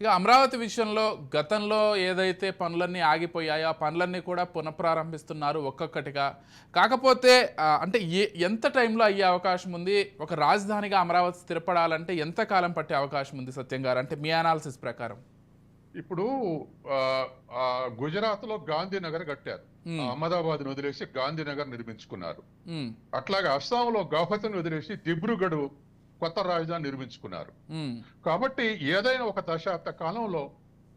ఇక అమరావతి విషయంలో గతంలో ఏదైతే పనులన్నీ ఆగిపోయాయో ఆ పనులన్నీ కూడా పునఃప్రారంభిస్తున్నారు ఒక్కొక్కటిగా. కాకపోతే అంటే ఎంత టైంలో అయ్యే అవకాశం ఉంది? ఒక రాజధానిగా అమరావతి స్థిరపడాలంటే ఎంత కాలం పట్టే అవకాశం ఉంది సత్యం గారు? అంటే మీ అనాలిసిస్ ప్రకారం. ఇప్పుడు గుజరాత్ లో గాంధీనగర్ కట్టారు. ఉమ్, అహ్మదాబాద్ వదిలేసి గాంధీనగర్ నిర్మించుకున్నారు. ఉమ్, అట్లాగే అస్సాంలో గౌహతిని వదిలేసి దిబ్రూగఢ్ కొత్త రాజధాని నిర్మించుకున్నారు. ఉమ్, కాబట్టి ఏదైనా ఒక దశాబ్ద కాలంలో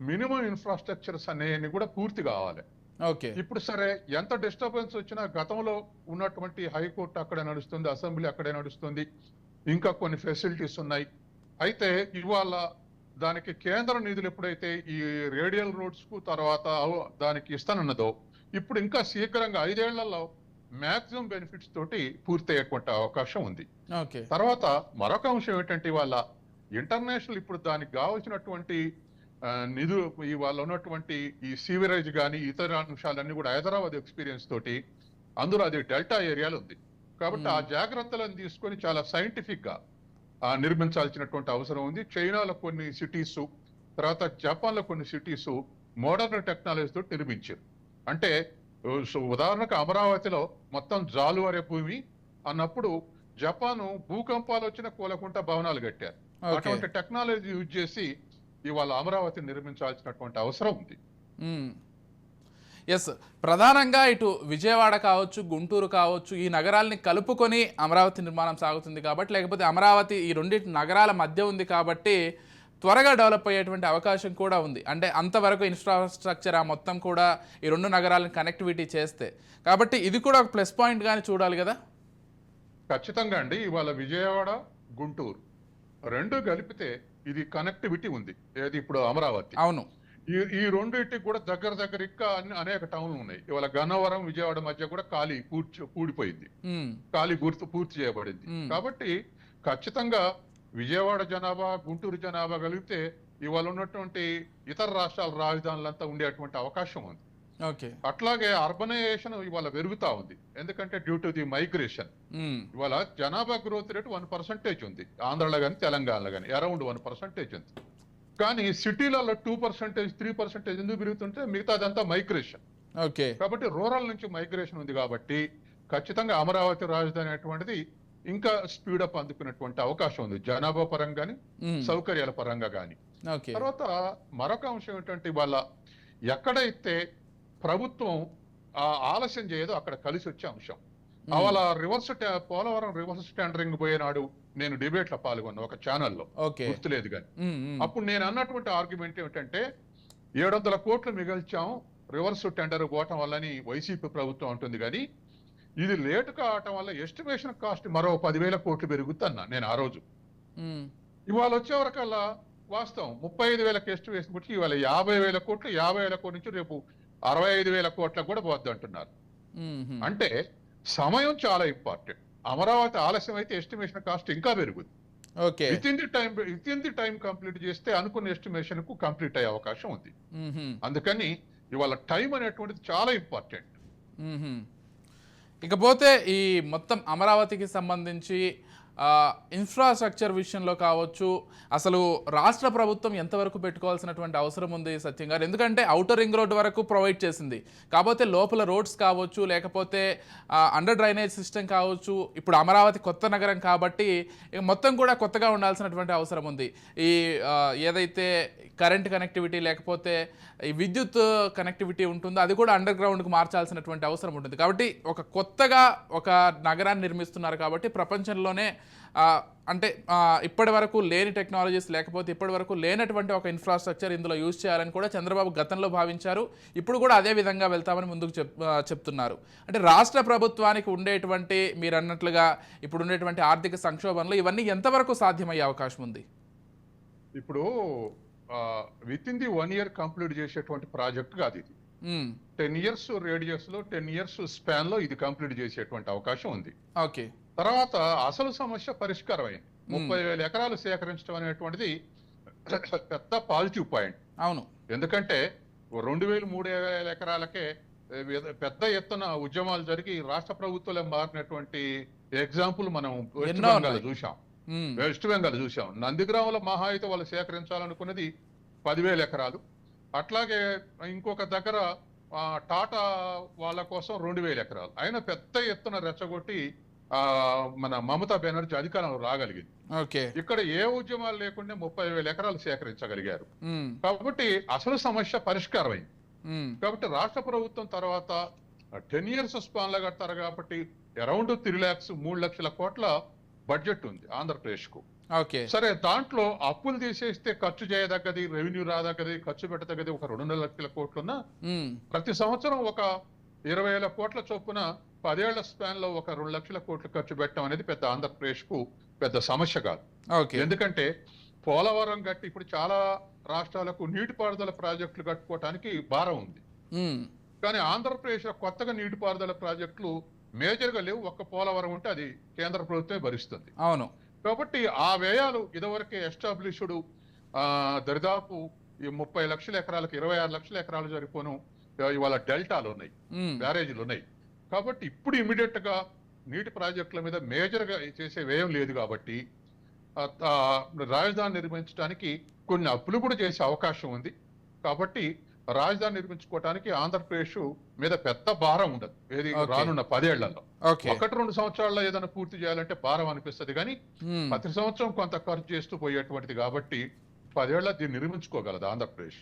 మినిమం ఇన్ఫ్రాస్ట్రక్చర్స్ అనేవి కూడా పూర్తి కావాలి. ఓకే. ఇప్పుడు సరే, ఎంత డిస్టర్బెన్స్ వచ్చినా గతంలో ఉన్నటువంటి హైకోర్టు అక్కడే నడుస్తుంది, అసెంబ్లీ అక్కడే నడుస్తుంది, ఇంకా కొన్ని ఫెసిలిటీస్ ఉన్నాయి. అయితే ఇవాళ దానికి కేంద్ర నిధులు ఎప్పుడైతే ఈ రేడియల్ రోడ్స్ కు తర్వాత దానికి ఇస్తానన్నదో, ఇప్పుడు ఇంకా శీఘ్రంగా 5 ఏళ్లలో మాక్సిమం బెనిఫిట్స్ తోటి పూర్తయ్యేటువంటి అవకాశం ఉంది. ఓకే. తర్వాత మరొక అంశం ఏంటంటే, ఇవాళ ఇంటర్నేషనల్ ఇప్పుడు దానికి కావాల్సినటువంటి నిధులు, ఇవాళ ఉన్నటువంటి ఈ సీవరేజ్ కానీ ఇతర అంశాలన్నీ కూడా హైదరాబాద్ ఎక్స్పీరియన్స్ తోటి, అందులో అది డెల్టా ఏరియాలో ఉంది. కాబట్టి ఆ జాగ్రత్తలను తీసుకొని చాలా సైంటిఫిక్ గా నిర్మించాల్సినటువంటి అవసరం ఉంది. చైనాలో కొన్ని సిటీస్, తర్వాత జపాన్ లో కొన్ని సిటీస్ మోడర్న్ టెక్నాలజీ తోటి నిర్మించారు. అంటే ఉదాహరణకు అమరావతిలో మొత్తం జాలువారే భూమి అన్నప్పుడు జపాన్ భూకంపాలు వచ్చిన కూలకుంట భవనాలు కట్టారు. అటువంటి టెక్నాలజీ యూజ్ చేసి ఇవాళ అమరావతిని నిర్మించాల్సినటువంటి అవసరం ఉంది. ఎస్, ప్రధానంగా ఇటు విజయవాడ కావచ్చు, గుంటూరు కావచ్చు, ఈ నగరాల్ని కలుపుకొని అమరావతి నిర్మాణం సాగుతుంది కాబట్టి, లేకపోతే అమరావతి ఈ రెండింటి నగరాల మధ్య ఉంది కాబట్టి త్వరగా డెవలప్ అయ్యేటువంటి అవకాశం కూడా ఉంది. అంటే అంతవరకు ఇన్ఫ్రాస్ట్రక్చర్ ఆ మొత్తం కూడా ఈ రెండు నగరాలను కనెక్టివిటీ చేస్తే, కాబట్టి ఇది కూడా ఒక ప్లస్ పాయింట్ గాని చూడాలి కదా. ఖచ్చితంగా అండి. ఇవాళ విజయవాడ, గుంటూరు రెండు కలిపితే ఇది కనెక్టివిటీ ఉంది. ఏది ఇప్పుడు అమరావతి. అవును. ఈ రెండింటికి కూడా దగ్గర ఇంకా అనేక టౌన్లు ఉన్నాయి. ఇవాళ గన్నవరం, విజయవాడ మధ్య కూడా ఖాళీ పూడిపోయింది, ఖాళీ పూర్తి చేయబడింది. కాబట్టి ఖచ్చితంగా విజయవాడ జనాభా, గుంటూరు జనాభా కలిగితే ఇవాళ ఉన్నటువంటి ఇతర రాష్ట్రాల రాజధానులంతా ఉండేటువంటి అవకాశం ఉంది. అట్లాగే అర్బనైజేషన్ ఇవాళ పెరుగుతా ఉంది. ఎందుకంటే డ్యూ టు ది మైగ్రేషన్ ఇవాళ జనాభా గ్రోత్ రేట్ 1% ఉంది. ఆంధ్రలో కానీ తెలంగాణలో కానీ అరౌండ్ 1% ఉంది. కానీ సిటీలలో 2%, 3% ఎందుకు పెరుగుతుంటే మిగతాదంతా మైగ్రేషన్. కాబట్టి రూరల్ నుంచి మైగ్రేషన్ ఉంది. కాబట్టి ఖచ్చితంగా అమరావతి రాజధాని అటువంటిది ఇంకా స్పీడప్ అందుకున్నటువంటి అవకాశం ఉంది, జనాభా పరంగా కానీ సౌకర్యాల పరంగా కానీ. తర్వాత మరొక అంశం ఏంటంటే, ఇవాళ ఎక్కడైతే ప్రభుత్వం ఆలస్యం చేయదో అక్కడ కలిసి వచ్చే అంశం. అవాళ పోలవరం రివర్స్ టెండరింగ్ పోయేనాడు నేను డిబేట్ లో పాల్గొన్నా ఒక ఛానల్లో, గుర్తులేదు కానీ. అప్పుడు నేను అన్నటువంటి ఆర్గ్యుమెంట్ ఏమిటంటే, 700 కోట్లు మిగిల్చాం రివర్స్ టెండర్ పోవటం వల్లని వైసీపీ ప్రభుత్వం అంటుంది. కానీ ఇది లేటు కావటం వల్ల ఎస్టిమేషన్ కాస్ట్ మరో 10,000 కోట్లు పెరుగుతున్నా నేను ఆ రోజు. ఇవాళ వచ్చే వరకల్లా వాస్తవం 35,000 ఎస్టిమేషన్ గురించి ఇవాళ 50,000 కోట్లు, 50,000 కోట్ల నుంచి రేపు 65,000 కోట్లకు కూడా పోద్ది అంటున్నారు. అంటే సమయం చాలా ఇంపార్టెంట్. అమరావతి ఆలస్యం అయితే ఎస్టిమేషన్ కాస్ట్ ఇంకా పెరుగుతుంది. With in the time complete చేస్తే అనుకున్న ఎస్టిమేషన్ కు కంప్లీట్ అయ్యే అవకాశం ఉంది. అందుకని ఇవాళ టైం అనేటువంటిది చాలా ఇంపార్టెంట్. ఇకపోతే ఈ మొత్తం అమరావతికి సంబంధించి ఇన్ఫ్రాస్ట్రక్చర్ విషయంలో కావచ్చు, అసలు రాష్ట్ర ప్రభుత్వం ఎంతవరకు పెట్టుకోవాల్సినటువంటి అవసరం ఉంది సత్యం గారు? ఎందుకంటే ఔటర్ రింగ్ రోడ్ వరకు ప్రొవైడ్ చేసింది, కాకపోతే లోపల రోడ్స్ కావచ్చు, లేకపోతే అండర్ డ్రైనేజ్ సిస్టమ్ కావచ్చు. ఇప్పుడు అమరావతి కొత్త నగరం కాబట్టి మొత్తం కూడా కొత్తగా ఉండాల్సినటువంటి అవసరం ఉంది. ఈ ఏదైతే కరెంట్ కనెక్టివిటీ లేకపోతే ఈ విద్యుత్ కనెక్టివిటీ ఉంటుందో అది కూడా అండర్ గ్రౌండ్కి మార్చాల్సినటువంటి అవసరం ఉంటుంది. కాబట్టి ఒక కొత్తగా ఒక నగరాన్ని నిర్మిస్తున్నారు కాబట్టి ప్రపంచంలోనే అంటే ఇప్పటి వరకు లేని టెక్నాలజీస్ లేకపోతే ఇప్పటి వరకు లేనటువంటి ఒక ఇన్ఫ్రాస్ట్రక్చర్ ఇందులో యూజ్ చేయాలని కూడా చంద్రబాబు గతంలో భావించారు. ఇప్పుడు కూడా అదే విధంగా వెళ్తామని ముందుకు చెప్తున్నారు. అంటే రాష్ట్ర ప్రభుత్వానికి ఉండేటువంటి మీరు అన్నట్లుగా ఇప్పుడు ఉండేటువంటి ఆర్థిక సంక్షోభంలో ఇవన్నీ ఎంతవరకు సాధ్యమయ్యే అవకాశం ఉంది? ఇప్పుడు with in the 1 year complete చేసేటువంటి ప్రాజెక్ట్ కాదు ఇది. 10 years రేడియస్ లో 10 years స్పాన్ లో ఇది కంప్లీట్ చేసేటువంటి అవకాశం ఉంది. తర్వాత అసలు సమస్య పరిష్కారం అయింది. 30,000 ఎకరాలు సేకరించడం అనేటువంటిది పెద్ద పాజిటివ్ పాయింట్. అవును. ఎందుకంటే 2,000, 3,000 ఎకరాలకే పెద్ద ఎత్తున ఉద్యమాలు జరిగి రాష్ట్ర ప్రభుత్వాలు మారినటువంటి ఎగ్జాంపుల్ మనం వెస్ట్ బెంగాల్ చూసాం. నందిగ్రామంలో మహా అయితే వాళ్ళు సేకరించాలనుకున్నది 10,000 ఎకరాలు. అట్లాగే ఇంకొక దగ్గర టాటా వాళ్ళ కోసం 2,000 ఎకరాలు. అయినా పెద్ద ఎత్తున రెచ్చగొట్టి మన మమతా బెనర్జీ అధికారంలో రాగలిగింది. ఓకే. ఇక్కడ ఏ ఉద్యమాలు లేకుండా 30,000 ఎకరాలు సేకరించగలిగారు. ఉమ్, కాబట్టి అసలు సమస్య పరిష్కారమైంది. ఉమ్, కాబట్టి రాష్ట్ర ప్రభుత్వం తర్వాత 10 years స్పాన్ లో కడతారు కాబట్టి అరౌండ్ 3 లక్షల కోట్ల బడ్జెట్ ఉంది ఆంధ్రప్రదేశ్ కు. ఓకే. సరే, దాంట్లో అప్పులు తీసేస్తే ఖర్చు చేయదగ్గది, రెవెన్యూ రాదగ్గది, ఖర్చు పెట్టదగ్గది ఒక 2 లక్షల కోట్లున్నా ఉమ్, ప్రతి సంవత్సరం ఒక 20,000 కోట్ల చొప్పున 10 ఏళ్ల స్పాన్ లో ఒక 2 లక్షల కోట్లు ఖర్చు పెట్టడం అనేది పెద్ద ఆంధ్రప్రదేశ్ కు పెద్ద సమస్య కాదు. ఓకే. ఎందుకంటే పోలవరం గట్టి ఇప్పుడు చాలా రాష్ట్రాలకు నీటిపారుదల ప్రాజెక్టులు కట్టుకోవటానికి భారం ఉంది. ఉమ్, కానీ ఆంధ్రప్రదేశ్ లో కొత్తగా నీటిపారుదల ప్రాజెక్టులు మేజర్ గా లేవు. ఒక్క పోలవరం ఉంటే అది కేంద్ర ప్రభుత్వమే భరిస్తుంది. అవును. కాబట్టి ఆ వ్యయాలు ఇదివరకే ఎస్టాబ్లిష్డ్ దరిదాపు ఈ 30 లక్షల ఎకరాలకు 26 లక్షల ఎకరాలు సరిపోను ఇవాళ డెల్టాలు ఉన్నాయి, ఉమ్, బ్యారేజీలు ఉన్నాయి. కాబట్టి ఇప్పుడు ఇమీడియట్ గా నీటి ప్రాజెక్టుల మీద మేజర్ గా చేసే వ్యయం లేదు కాబట్టి రాజధాని నిర్మించడానికి కొన్ని అప్పులు కూడా చేసే అవకాశం ఉంది. కాబట్టి రాజధాని నిర్మించుకోవడానికి ఆంధ్రప్రదేశ్ మీద పెద్ద భారం ఉండదు ఏది రానున్న 10 ఏళ్లలో. 1-2 సంవత్సరాల్లో ఏదైనా పూర్తి చేయాలంటే భారం అనిపిస్తుంది కానీ ప్రతి సంవత్సరం కొంత ఖర్చు చేస్తూ పోయేటువంటిది కాబట్టి 10 ఏళ్ల దీన్ని నిర్మించుకోగలదు ఆంధ్రప్రదేశ్.